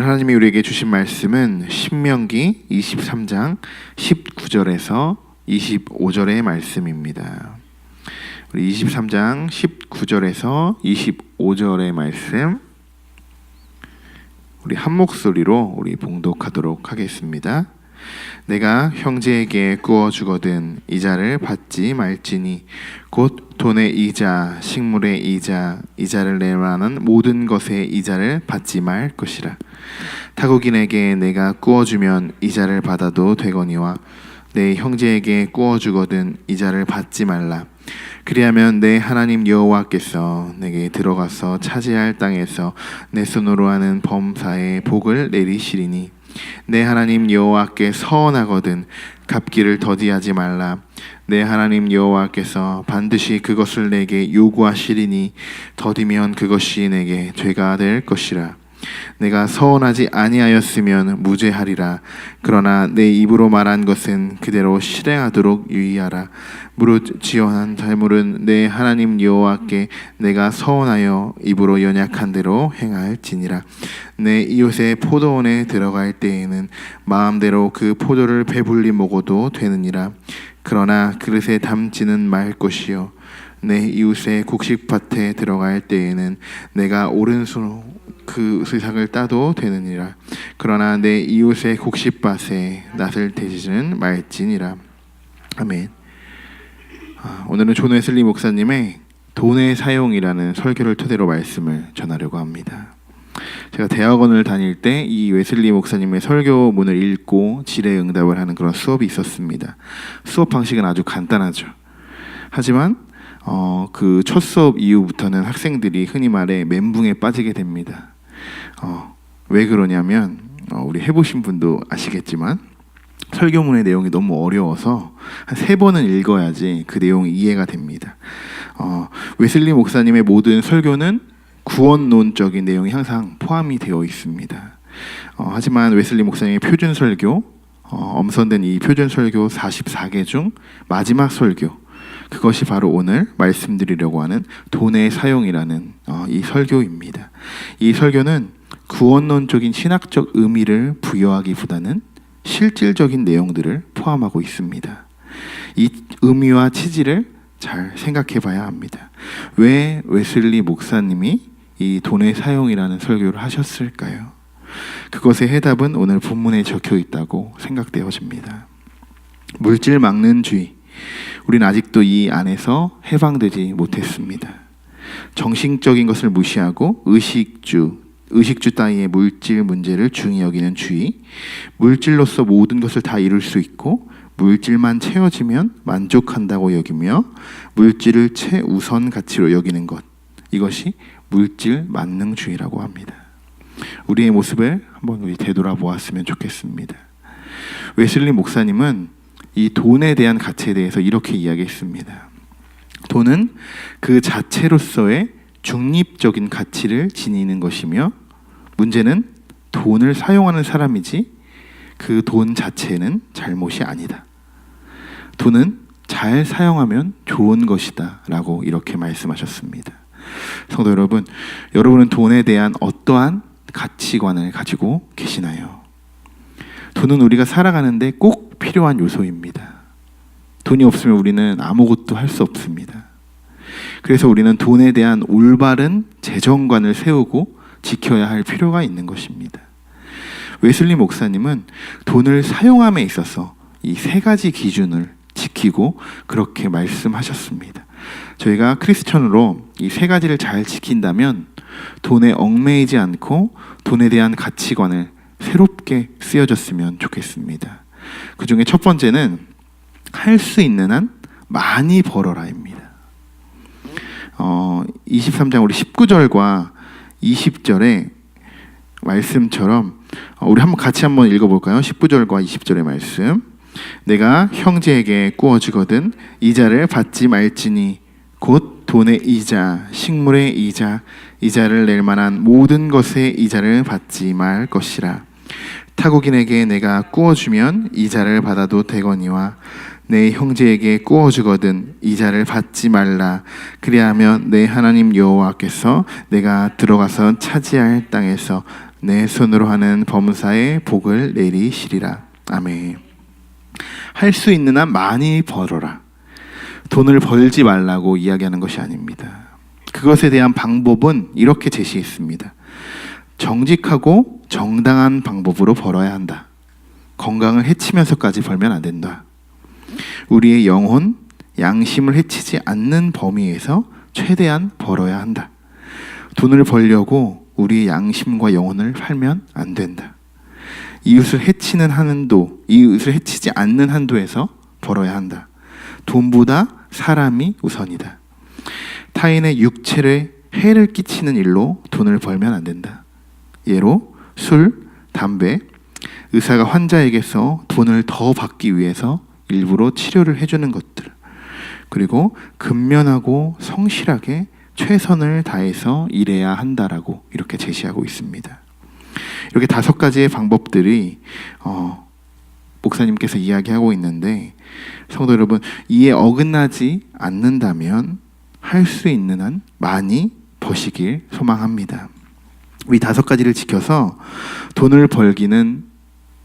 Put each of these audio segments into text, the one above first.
하나님이 우리에게 주신 말씀은 신명기 23장 19절에서 25절의 말씀입니다. 우리 23장 19절에서 25절의 말씀 우리 한 목소리로 우리 봉독하도록 하겠습니다. 내가 형제에게 구워 주거든 이자를 받지 말지니 곧 돈의 이자, 식물의 이자, 이자를 낼 만한 모든 것의 이자를 받지 말 것이라. 타국인에게 내가 구워 주면 이자를 받아도 되거니와 내 형제에게 구워 주거든 이자를 받지 말라. 그리하면 내 하나님 여호와께서 내게 들어가서 차지할 땅에서 내 손으로 하는 범사에 복을 내리시리니 내 하나님 여호와께 서원하거든 갚기를 더디하지 말라. 내 하나님 여호와께서 반드시 그것을 내게 요구하시리니 더디면 그것이 내게 죄가 될 것이라. 내가 서원하지 아니하였으면 무죄하리라. 그러나 내 입으로 말한 것은 그대로 실행하도록 유의하라. 무릇 지어한 잘못은 내 하나님 여호와께 내가 서원하여 입으로 연약한 대로 행할지니라. 내 이웃의 포도원에 들어갈 때에는 마음대로 그 포도를 배불리 먹어도 되느니라. 그러나 그릇에 담지는 말 것이요 내 이웃의 곡식밭에 들어갈 때에는 내가 오른손으로 그 수삭을 따도 되느니라. 그러나 내 이웃의 곡식밭에 낫을 대지는 말지니라. 아멘. 오늘은 존 웨슬리 목사님의 돈의 사용이라는 설교를 토대로 말씀을 전하려고 합니다. 제가 대학원을 다닐 때 이 웨슬리 목사님의 설교문을 읽고 질의응답을 하는 그런 수업이 있었습니다. 수업 방식은 아주 간단하죠. 하지만 그 첫 수업 이후부터는 학생들이 흔히 말해 멘붕에 빠지게 됩니다. 왜 그러냐면 우리 해보신 분도 아시겠지만 설교문의 내용이 너무 어려워서 한 3번은 읽어야지 그 내용이 이해가 됩니다. 웨슬리 목사님의 모든 설교는 구원론적인 내용이 항상 포함이 되어 있습니다. 하지만 웨슬리 목사님의 표준 설교, 엄선된 이 표준 설교 44개 중 마지막 설교, 그것이 바로 오늘 말씀드리려고 하는 돈의 사용이라는 이 설교입니다. 이 설교는 구원론적인 신학적 의미를 부여하기보다는 실질적인 내용들을 포함하고 있습니다. 이 의미와 취지를 잘 생각해 봐야 합니다. 왜 웨슬리 목사님이 이 돈의 사용이라는 설교를 하셨을까요? 그것의 해답은 오늘 본문에 적혀 있다고 생각되어집니다. 물질 막는주의. 우리는 아직도 이 안에서 해방되지 못했습니다. 정신적인 것을 무시하고 의식주 따위의 물질 문제를 중히 여기는 주의, 물질로서 모든 것을 다 이룰 수 있고 물질만 채워지면 만족한다고 여기며 물질을 최우선 가치로 여기는 것, 이것이 물질 만능주의라고 합니다. 우리의 모습을 한번 우리 되돌아보았으면 좋겠습니다. 웨슬리 목사님은 이 돈에 대한 가치에 대해서 이렇게 이야기했습니다. 돈은 그 자체로서의 중립적인 가치를 지니는 것이며 문제는 돈을 사용하는 사람이지 그 돈 자체는 잘못이 아니다. 돈은 잘 사용하면 좋은 것이다 라고 이렇게 말씀하셨습니다. 성도 여러분, 여러분은 돈에 대한 어떠한 가치관을 가지고 계시나요? 돈은 우리가 살아가는데 꼭 필요한 요소입니다. 돈이 없으면 우리는 아무것도 할 수 없습니다. 그래서 우리는 돈에 대한 올바른 재정관을 세우고 지켜야 할 필요가 있는 것입니다. 웨슬리 목사님은 돈을 사용함에 있어서 이 3가지 기준을 지키고 그렇게 말씀하셨습니다. 저희가 크리스천으로 이 3가지를 잘 지킨다면 돈에 얽매이지 않고 돈에 대한 가치관을 새롭게 쓰여졌으면 좋겠습니다. 그 중에 첫 번째는 할 수 있는 한 많이 벌어라입니다. 23장 우리 19절과 20절의 말씀처럼 우리 같이 한번 읽어볼까요? 19절과 20절의 말씀. 내가 형제에게 구워 주거든 이자를 받지 말지니 곧 돈의 이자, 식물의 이자, 이자를 낼 만한 모든 것의 이자를 받지 말 것이라. 타국인에게 내가 꾸어주면 이자를 받아도 되거니와 내 형제에게 꾸어주거든 이자를 받지 말라. 그리하면 내 하나님 여호와께서 내가 들어가서 차지할 땅에서 내 손으로 하는 범사에 복을 내리시리라. 아멘. 할 수 있는 한 많이 벌어라. 돈을 벌지 말라고 이야기하는 것이 아닙니다. 그것에 대한 방법은 이렇게 제시했습니다. 정직하고 정당한 방법으로 벌어야 한다. 건강을 해치면서까지 벌면 안 된다. 우리의 영혼, 양심을 해치지 않는 범위에서 최대한 벌어야 한다. 돈을 벌려고 우리의 양심과 영혼을 팔면 안 된다. 이웃을 해치는 한도, 이웃을 해치지 않는 한도에서 벌어야 한다. 돈보다 사람이 우선이다. 타인의 육체에 해를 끼치는 일로 돈을 벌면 안 된다. 예로 술, 담배, 의사가 환자에게서 돈을 더 받기 위해서 일부러 치료를 해주는 것들, 그리고 근면하고 성실하게 최선을 다해서 일해야 한다라고 이렇게 제시하고 있습니다. 이렇게 5가지의 방법들이 목사님께서 이야기하고 있는데, 성도 여러분, 이에 어긋나지 않는다면 할 수 있는 한 많이 버시길 소망합니다. 이 5가지를 지켜서 돈을 벌기는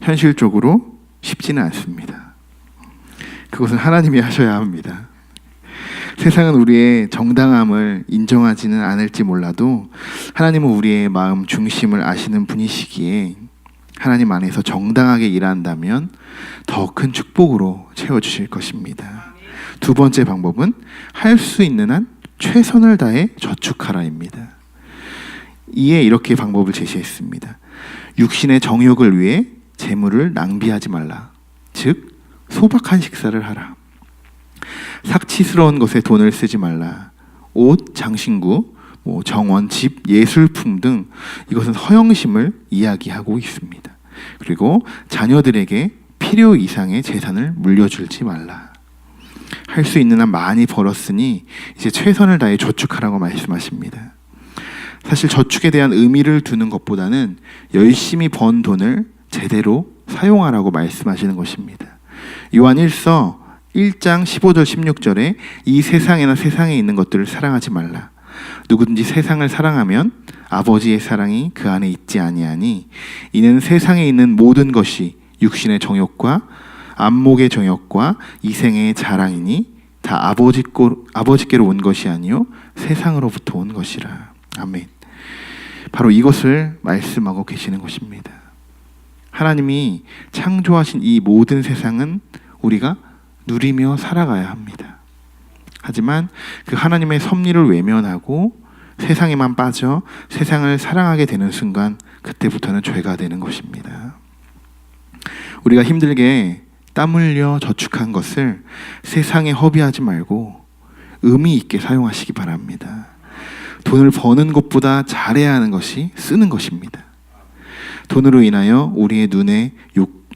현실적으로 쉽지는 않습니다. 그것은 하나님이 하셔야 합니다. 세상은 우리의 정당함을 인정하지는 않을지 몰라도 하나님은 우리의 마음 중심을 아시는 분이시기에 하나님 안에서 정당하게 일한다면 더 큰 축복으로 채워주실 것입니다. 2번째 방법은 할 수 있는 한 최선을 다해 저축하라입니다. 이에 이렇게 방법을 제시했습니다. 육신의 정욕을 위해 재물을 낭비하지 말라. 즉 소박한 식사를 하라. 사치스러운 것에 돈을 쓰지 말라. 옷, 장신구, 정원, 집, 예술품 등 이것은 허영심을 이야기하고 있습니다. 그리고 자녀들에게 필요 이상의 재산을 물려주지 말라. 할 수 있는 한 많이 벌었으니 이제 최선을 다해 저축하라고 말씀하십니다. 사실 저축에 대한 의미를 두는 것보다는 열심히 번 돈을 제대로 사용하라고 말씀하시는 것입니다. 요한 1서 1장 15절 16절에 이 세상에나 세상에 있는 것들을 사랑하지 말라. 누구든지 세상을 사랑하면 아버지의 사랑이 그 안에 있지 아니하니 이는 세상에 있는 모든 것이 육신의 정욕과 안목의 정욕과 이생의 자랑이니 다 아버지께로 온 것이 아니요 세상으로부터 온 것이라. 아멘. 바로 이것을 말씀하고 계시는 것입니다. 하나님이 창조하신 이 모든 세상은 우리가 누리며 살아가야 합니다. 하지만 그 하나님의 섭리를 외면하고 세상에만 빠져 세상을 사랑하게 되는 순간 그때부터는 죄가 되는 것입니다. 우리가 힘들게 땀 흘려 저축한 것을 세상에 허비하지 말고 의미 있게 사용하시기 바랍니다. 돈을 버는 것보다 잘해야 하는 것이 쓰는 것입니다. 돈으로 인하여 우리의 눈에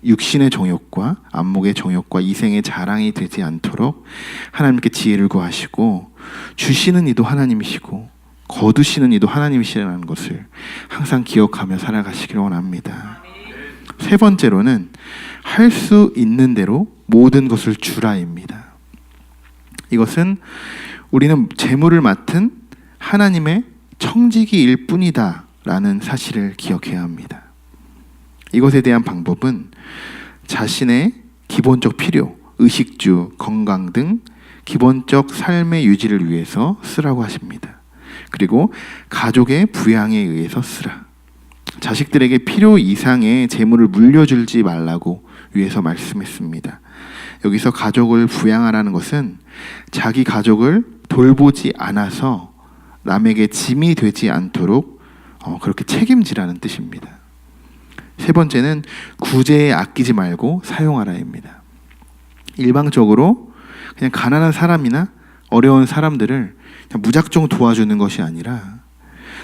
육신의 정욕과 안목의 정욕과 이생의 자랑이 되지 않도록 하나님께 지혜를 구하시고, 주시는 이도 하나님이시고 거두시는 이도 하나님이시라는 것을 항상 기억하며 살아가시길 원합니다. 3번째로는 할 수 있는 대로 모든 것을 주라입니다. 이것은 우리는 재물을 맡은 하나님의 청지기일 뿐이다 라는 사실을 기억해야 합니다. 이것에 대한 방법은 자신의 기본적 필요, 의식주, 건강 등 기본적 삶의 유지를 위해서 쓰라고 하십니다. 그리고 가족의 부양에 의해서 쓰라. 자식들에게 필요 이상의 재물을 물려주지 말라고 위해서 말씀했습니다. 여기서 가족을 부양하라는 것은 자기 가족을 돌보지 않아서 남에게 짐이 되지 않도록 그렇게 책임지라는 뜻입니다. 3번째는 구제에 아끼지 말고 사용하라입니다. 일방적으로 그냥 가난한 사람이나 어려운 사람들을 그냥 무작정 도와주는 것이 아니라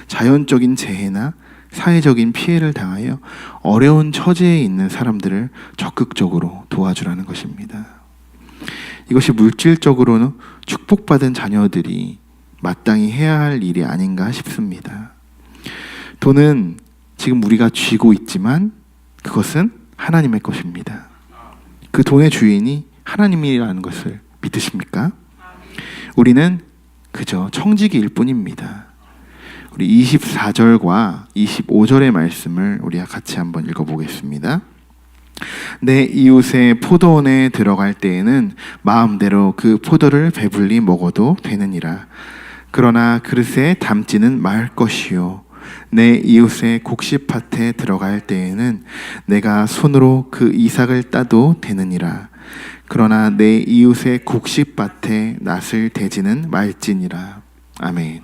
자연적인 재해나 사회적인 피해를 당하여 어려운 처지에 있는 사람들을 적극적으로 도와주라는 것입니다. 이것이 물질적으로는 축복받은 자녀들이 마땅히 해야 할 일이 아닌가 싶습니다. 돈은 지금 우리가 쥐고 있지만 그것은 하나님의 것입니다. 그 돈의 주인이 하나님이라는 것을 믿으십니까? 우리는 그저 청지기일 뿐입니다. 우리 24절과 25절의 말씀을 우리가 같이 한번 읽어보겠습니다. 내 이웃의 포도원에 들어갈 때에는 마음대로 그 포도를 배불리 먹어도 되느니라. 그러나 그릇에 담지는 말 것이요. 내 이웃의 곡식밭에 들어갈 때에는 내가 손으로 그 이삭을 따도 되느니라. 그러나 내 이웃의 곡식밭에 낫을 대지는 말지니라. 아멘.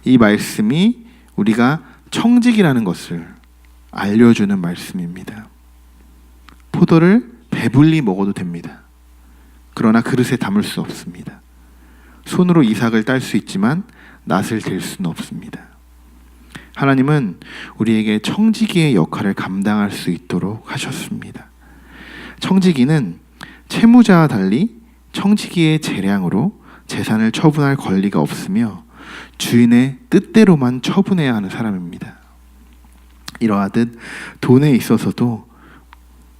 이 말씀이 우리가 청직이라는 것을 알려주는 말씀입니다. 포도를 배불리 먹어도 됩니다. 그러나 그릇에 담을 수 없습니다. 손으로 이삭을 딸 수 있지만 낫을 댈 수는 없습니다. 하나님은 우리에게 청지기의 역할을 감당할 수 있도록 하셨습니다. 청지기는 채무자와 달리 청지기의 재량으로 재산을 처분할 권리가 없으며 주인의 뜻대로만 처분해야 하는 사람입니다. 이러하듯 돈에 있어서도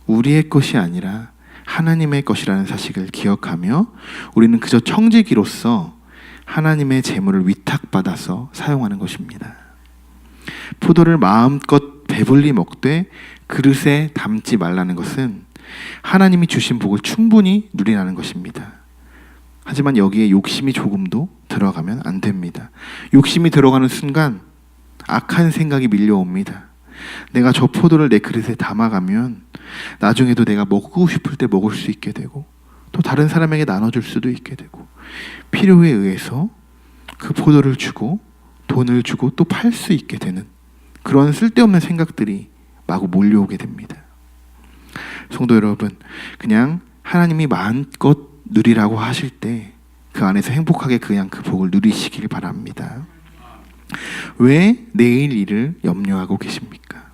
우리의 것이 아니라 하나님의 것이라는 사실을 기억하며 우리는 그저 청지기로서 하나님의 재물을 위탁받아서 사용하는 것입니다. 포도를 마음껏 배불리 먹되 그릇에 담지 말라는 것은 하나님이 주신 복을 충분히 누리라는 것입니다. 하지만 여기에 욕심이 조금도 들어가면 안 됩니다. 욕심이 들어가는 순간 악한 생각이 밀려옵니다. 내가 저 포도를 내 그릇에 담아가면 나중에도 내가 먹고 싶을 때 먹을 수 있게 되고 또 다른 사람에게 나눠줄 수도 있게 되고 필요에 의해서 그 포도를 주고 돈을 주고 또 팔 수 있게 되는 그런 쓸데없는 생각들이 마구 몰려오게 됩니다. 성도 여러분, 그냥 하나님이 마음껏 누리라고 하실 때 그 안에서 행복하게 그냥 그 복을 누리시길 바랍니다. 왜 내일 일을 염려하고 계십니까?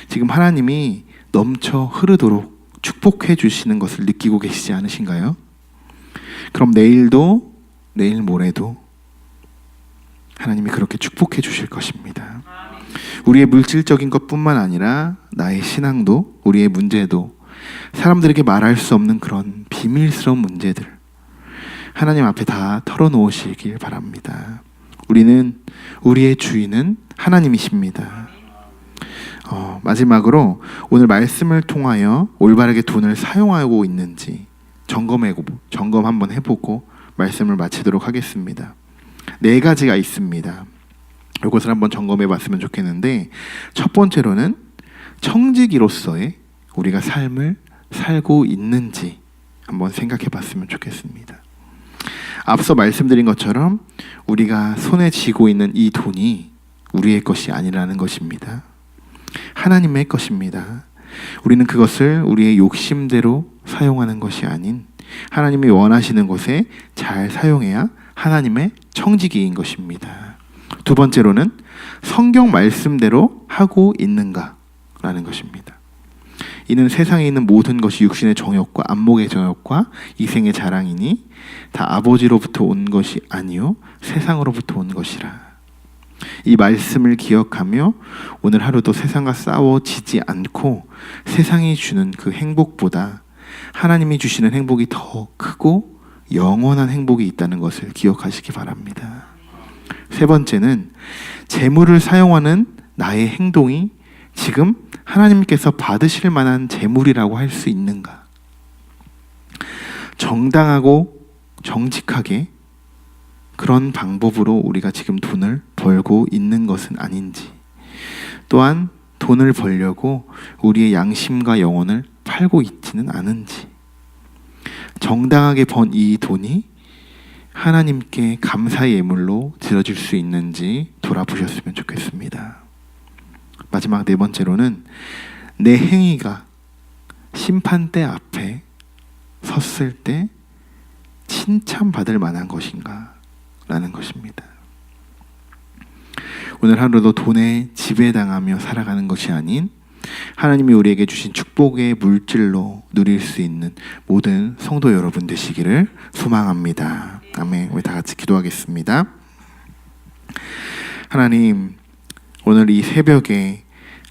지금 하나님이 넘쳐 흐르도록 축복해 주시는 것을 느끼고 계시지 않으신가요? 그럼 내일도 내일 모레도 하나님이 그렇게 축복해 주실 것입니다. 우리의 물질적인 것뿐만 아니라 나의 신앙도 우리의 문제도 사람들에게 말할 수 없는 그런 비밀스러운 문제들 하나님 앞에 다 털어놓으시길 바랍니다. 우리의 주인은 하나님이십니다. 마지막으로 오늘 말씀을 통하여 올바르게 돈을 사용하고 있는지 점검 한번 해보고 말씀을 마치도록 하겠습니다. 4가지가 있습니다. 이것을 한번 점검해 봤으면 좋겠는데, 첫 번째로는 청지기로서의 우리가 삶을 살고 있는지 한번 생각해 봤으면 좋겠습니다. 앞서 말씀드린 것처럼 우리가 손에 쥐고 있는 이 돈이 우리의 것이 아니라는 것입니다. 하나님의 것입니다. 우리는 그것을 우리의 욕심대로 사용하는 것이 아닌 하나님이 원하시는 곳에 잘 사용해야 하나님의 청지기인 것입니다. 두 번째로는 성경 말씀대로 하고 있는가라는 것입니다. 이는 세상에 있는 모든 것이 육신의 정욕과 안목의 정욕과 이생의 자랑이니 다 아버지로부터 온 것이 아니요 세상으로부터 온 것이라. 이 말씀을 기억하며 오늘 하루도 세상과 싸워지지 않고 세상이 주는 그 행복보다 하나님이 주시는 행복이 더 크고 영원한 행복이 있다는 것을 기억하시기 바랍니다. 세 번째는 재물을 사용하는 나의 행동이 지금 하나님께서 받으실 만한 재물이라고 할 수 있는가? 정당하고 정직하게 그런 방법으로 우리가 지금 돈을 벌고 있는 것은 아닌지, 또한 돈을 벌려고 우리의 양심과 영혼을 팔고 있지는 않은지, 정당하게 번 이 돈이 하나님께 감사의 예물로 드려질 수 있는지 돌아보셨으면 좋겠습니다. 마지막 4번째로는 내 행위가 심판대 앞에 섰을 때 칭찬받을 만한 것인가 라는 것입니다. 오늘 하루도 돈에 지배당하며 살아가는 것이 아닌 하나님이 우리에게 주신 축복의 물질로 누릴 수 있는 모든 성도 여러분 되시기를 소망합니다. 아멘. 우리 다 같이 기도하겠습니다. 하나님, 오늘 이 새벽에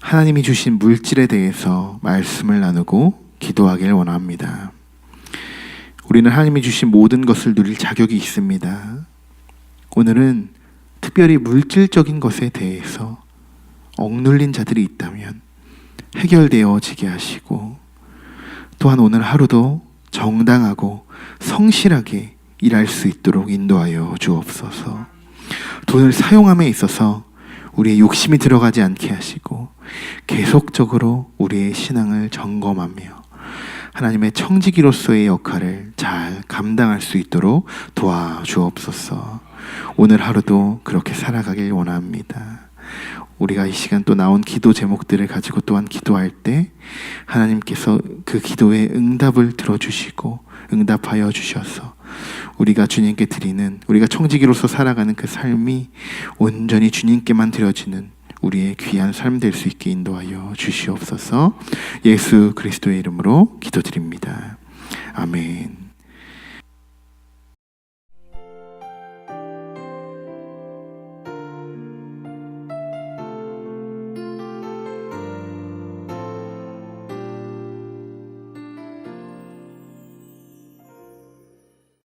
하나님이 주신 물질에 대해서 말씀을 나누고 기도하길 원합니다. 우리는 하나님이 주신 모든 것을 누릴 자격이 있습니다. 오늘은 특별히 물질적인 것에 대해서 억눌린 자들이 있다면 해결되어지게 하시고, 또한 오늘 하루도 정당하고 성실하게 일할 수 있도록 인도하여 주옵소서. 돈을 사용함에 있어서 우리의 욕심이 들어가지 않게 하시고 계속적으로 우리의 신앙을 점검하며 하나님의 청지기로서의 역할을 잘 감당할 수 있도록 도와주옵소서. 오늘 하루도 그렇게 살아가길 원합니다. 우리가 이 시간 또 나온 기도 제목들을 가지고 또한 기도할 때 하나님께서 그 기도의 응답을 들어주시고 응답하여 주셔서 우리가 주님께 드리는, 우리가 청지기로서 살아가는 그 삶이 온전히 주님께만 드려지는 우리의 귀한 삶 될 수 있게 인도하여 주시옵소서. 예수 그리스도의 이름으로 기도드립니다. 아멘.